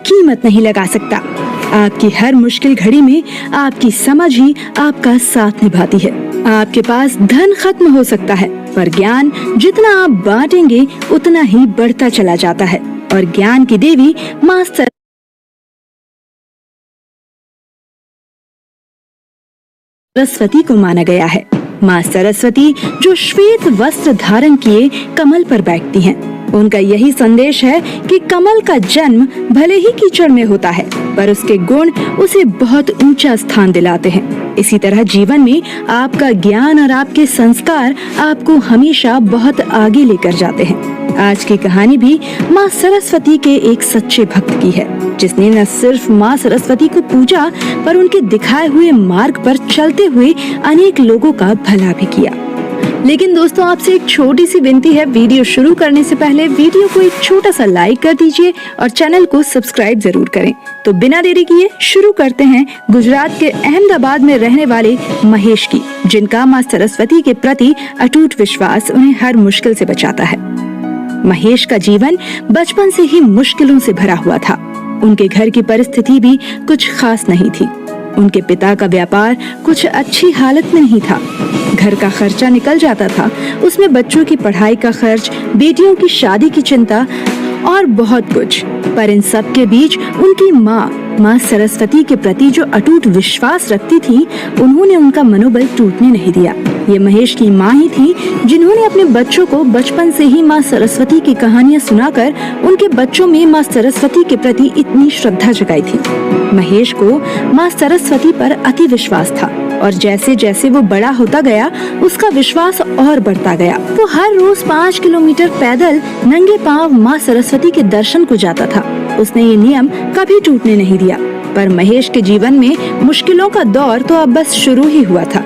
कीमत नहीं लगा सकता। आपकी हर मुश्किल घड़ी में आपकी समझ ही आपका साथ निभाती है। आपके पास धन खत्म हो सकता है, पर ज्ञान जितना आप बांटेंगे उतना ही बढ़ता चला जाता है। और ज्ञान की देवी माँ सरस्वती को माना गया है। माँ सरस्वती जो श्वेत वस्त्र धारण किए कमल पर बैठती हैं। उनका यही संदेश है कि कमल का जन्म भले ही कीचड़ में होता है, पर उसके गुण उसे बहुत ऊंचा स्थान दिलाते हैं। इसी तरह जीवन में आपका ज्ञान और आपके संस्कार आपको हमेशा बहुत आगे लेकर जाते हैं। आज की कहानी भी माँ सरस्वती के एक सच्चे भक्त की है, जिसने न सिर्फ माँ सरस्वती को पूजा, पर उनके दिखाए हुए मार्ग पर चलते हुए अनेक लोगों का भला भी किया। लेकिन दोस्तों, आपसे एक छोटी सी विनती है, वीडियो शुरू करने से पहले वीडियो को एक छोटा सा लाइक कर दीजिए और चैनल को सब्सक्राइब जरूर करें। तो बिना देरी किए शुरू करते हैं गुजरात के अहमदाबाद में रहने वाले महेश की, जिनका माँ सरस्वती के प्रति अटूट विश्वास उन्हें हर मुश्किल से बचाता है। महेश का जीवन बचपन से ही मुश्किलों से भरा हुआ था। उनके घर की परिस्थिति भी कुछ खास नहीं थी। उनके पिता का व्यापार कुछ अच्छी हालत में नहीं था। घर का खर्चा निकल जाता था, उसमें बच्चों की पढ़ाई का खर्च, बेटियों की शादी की चिंता और बहुत कुछ। पर इन सब के बीच उनकी माँ सरस्वती के प्रति जो अटूट विश्वास रखती थी, उन्होंने उनका मनोबल टूटने नहीं दिया। ये महेश की माँ ही थी जिन्होंने अपने बच्चों को बचपन से ही माँ सरस्वती की कहानियाँ सुनाकर उनके बच्चों में माँ सरस्वती के प्रति इतनी श्रद्धा जगाई थी। महेश को माँ सरस्वती पर अति विश्वास था और जैसे जैसे वो बड़ा होता गया, उसका विश्वास और बढ़ता गया। वो हर रोज 5 किलोमीटर पैदल नंगे पांव माँ सरस्वती के दर्शन को जाता था। उसने ये नियम कभी टूटने नहीं दिया। पर महेश के जीवन में मुश्किलों का दौर तो अब बस शुरू ही हुआ था।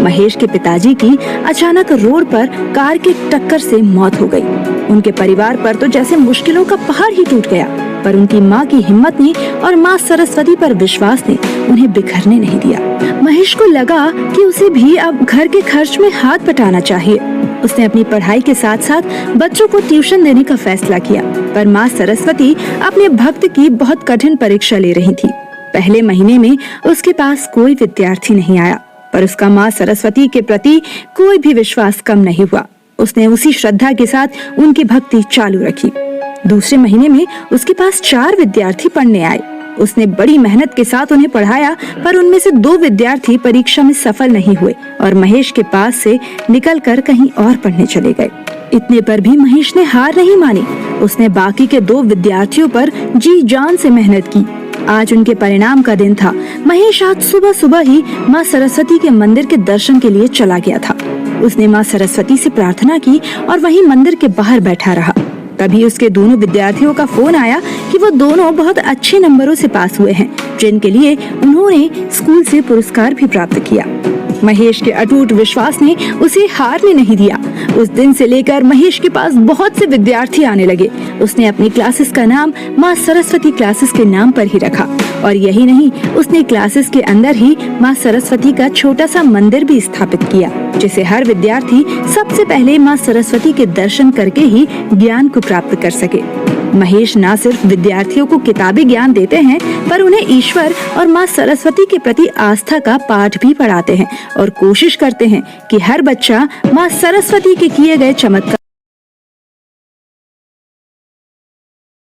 महेश के पिताजी की अचानक रोड पर कार की टक्कर से मौत हो गई। उनके परिवार पर तो जैसे मुश्किलों का पहाड़ ही टूट गया, पर उनकी माँ की हिम्मत ने और माँ सरस्वती पर विश्वास ने उन्हें बिखरने नहीं दिया। महेश को लगा कि उसे भी अब घर के खर्च में हाथ बटाना चाहिए। उसने अपनी पढ़ाई के साथ साथ बच्चों को ट्यूशन देने का फैसला किया। पर माँ सरस्वती अपने भक्त की बहुत कठिन परीक्षा ले रही थी। पहले महीने में उसके पास कोई विद्यार्थी नहीं आया, पर उसका माँ सरस्वती के प्रति कोई भी विश्वास कम नहीं हुआ। उसने उसी श्रद्धा के साथ उनकी भक्ति चालू रखी। दूसरे महीने में उसके पास 4 विद्यार्थी पढ़ने आए। उसने बड़ी मेहनत के साथ उन्हें पढ़ाया, पर उनमें से 2 विद्यार्थी परीक्षा में सफल नहीं हुए और महेश के पास से निकलकर कहीं और पढ़ने चले गए। इतने पर भी महेश ने हार नहीं मानी। उसने बाकी के 2 विद्यार्थियों पर जी जान से मेहनत की। आज उनके परिणाम का दिन था। महेश आज सुबह सुबह ही माँ सरस्वती के मंदिर के दर्शन के लिए चला गया था। उसने माँ सरस्वती से प्रार्थना की और वहीं मंदिर के बाहर बैठा रहा। तभी उसके दोनों विद्यार्थियों का फोन आया कि वो दोनों बहुत अच्छे नंबरों से पास हुए हैं, जिनके लिए उन्होंने स्कूल से पुरस्कार भी प्राप्त किया। महेश के अटूट विश्वास ने उसे हारने नहीं दिया। उस दिन से लेकर महेश के पास बहुत से विद्यार्थी आने लगे। उसने अपनी क्लासेस का नाम माँ सरस्वती क्लासेस के नाम पर ही रखा। और यही नहीं, उसने क्लासेस के अंदर ही माँ सरस्वती का छोटा सा मंदिर भी स्थापित किया, जिसे हर विद्यार्थी सबसे पहले माँ सरस्वती के दर्शन करके ही ज्ञान को प्राप्त कर सके। महेश न सिर्फ विद्यार्थियों को किताबी ज्ञान देते हैं, पर उन्हें ईश्वर और माँ सरस्वती के प्रति आस्था का पाठ भी पढ़ाते हैं और कोशिश करते हैं कि हर बच्चा माँ सरस्वती के किए गए चमत्कार